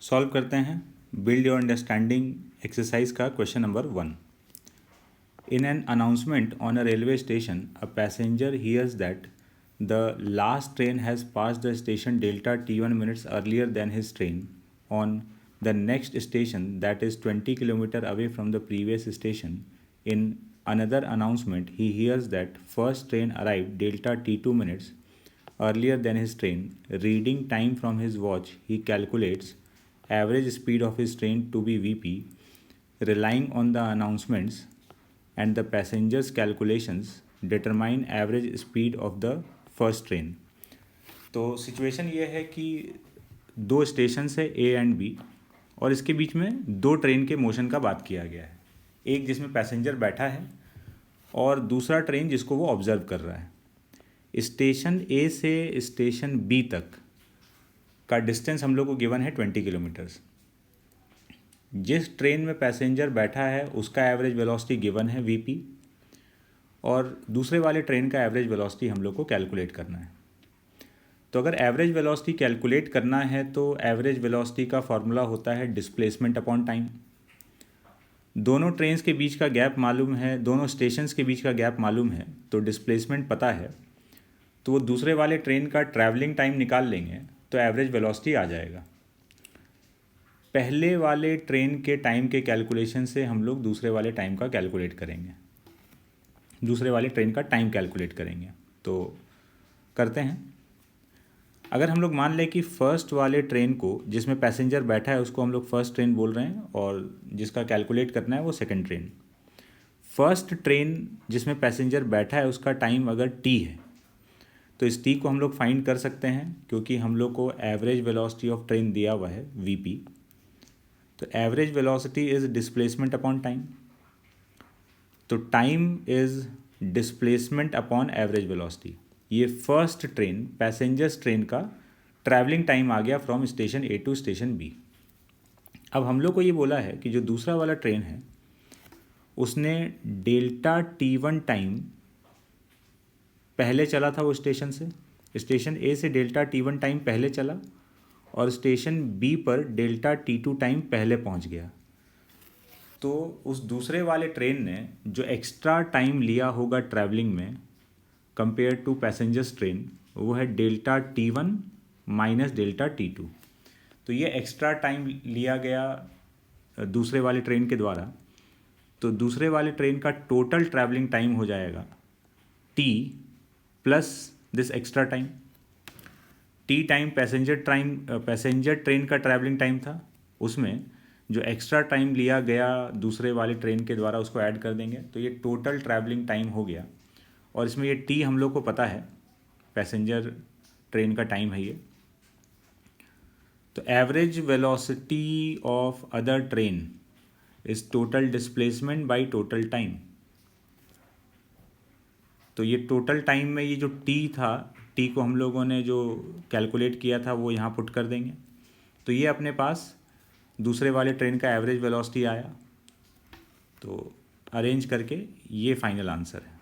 Solve करते हैं build your understanding exercise का question number 1। In an announcement on a railway station, a passenger hears that the last train has passed the station delta T1 minutes earlier than his train on the next station that is 20 km away from the previous station. In another announcement, he hears that first train arrived delta T2 minutes earlier than his train. Reading time from his watch, he calculates average speed of his train to be Vp, relying on the announcements and the passengers calculations determine average speed of the first train। तो situation ये है कि दो station है A and B और इसके बीच में दो ट्रेन के मोशन का बात किया गया है, एक जिसमें पैसेंजर बैठा है और दूसरा ट्रेन जिसको वो ऑब्जर्व कर रहा है। स्टेशन ए से स्टेशन बी तक का डिस्टेंस हम लोग को गिवन है 20 किलोमीटर्स। जिस ट्रेन में पैसेंजर बैठा है उसका एवरेज वेलोसिटी गिवन है वीपी और दूसरे वाले ट्रेन का एवरेज वेलोसिटी हम लोग को कैलकुलेट करना है। तो अगर एवरेज वेलोसिटी कैलकुलेट करना है तो एवरेज वेलोसिटी का फॉर्मूला होता है डिस्प्लेसमेंट अपॉन टाइम। दोनों ट्रेन्स के बीच का गैप मालूम है, दोनों स्टेशंस के बीच का गैप मालूम है, तो डिस्प्लेसमेंट पता है, तो वो दूसरे वाले ट्रेन का ट्रैवलिंग टाइम निकाल लेंगे तो एवरेज वेलोसिटी आ जाएगा। पहले वाले ट्रेन के टाइम के कैलकुलेशन से हम लोग दूसरे वाले टाइम का कैलकुलेट करेंगे, दूसरे वाले ट्रेन का टाइम कैलकुलेट करेंगे। तो करते हैं। अगर हम लोग मान लें कि फ़र्स्ट वाले ट्रेन को जिसमें पैसेंजर बैठा है उसको हम लोग फर्स्ट ट्रेन बोल रहे हैं और जिसका कैलकुलेट करना है वो सेकंड ट्रेन। फर्स्ट ट्रेन जिसमें पैसेंजर बैठा है उसका टाइम अगर टी है तो इस टी को हम लोग फाइंड कर सकते हैं क्योंकि हम लोग को एवरेज वेलोसिटी ऑफ ट्रेन दिया हुआ है वीपी। तो average velocity is displacement upon time, तो time is displacement upon average velocity. ये फर्स्ट ट्रेन पैसेंजर्स ट्रेन का ट्रैवलिंग टाइम आ गया from station A to station B. अब हम लोग को ये बोला है कि जो दूसरा वाला ट्रेन है उसने डेल्टा T1 टाइम पहले चला था वो स्टेशन से, स्टेशन ए से डेल्टा T1 टाइम पहले चला और स्टेशन बी पर डेल्टा T2 टाइम पहले पहुंच गया। तो उस दूसरे वाले ट्रेन ने जो एक्स्ट्रा टाइम लिया होगा ट्रैवलिंग में कंपेयर टू पैसेंजर्स ट्रेन वो है delta T1 minus delta T2। तो ये एक्स्ट्रा टाइम लिया गया दूसरे वाले ट्रेन के द्वारा, तो दूसरे वाले ट्रेन का टोटल ट्रैवलिंग टाइम हो जाएगा T plus this extra time. T time passenger train का ट्रैवलिंग टाइम था, उसमें जो एक्स्ट्रा टाइम लिया गया दूसरे वाले ट्रेन के द्वारा उसको ऐड कर देंगे तो ये टोटल ट्रैवलिंग टाइम हो गया। और इसमें ये टी हम लोग को पता है पैसेंजर ट्रेन का टाइम है ये। तो average velocity of other train is total displacement by total time. तो ये टोटल टाइम में ये जो टी था, टी को हम लोगों ने जो कैलकुलेट किया था वो यहाँ पुट कर देंगे। तो ये अपने पास दूसरे वाले ट्रेन का एवरेज वेलोसिटी आया, तो अरेंज करके ये फाइनल आंसर है।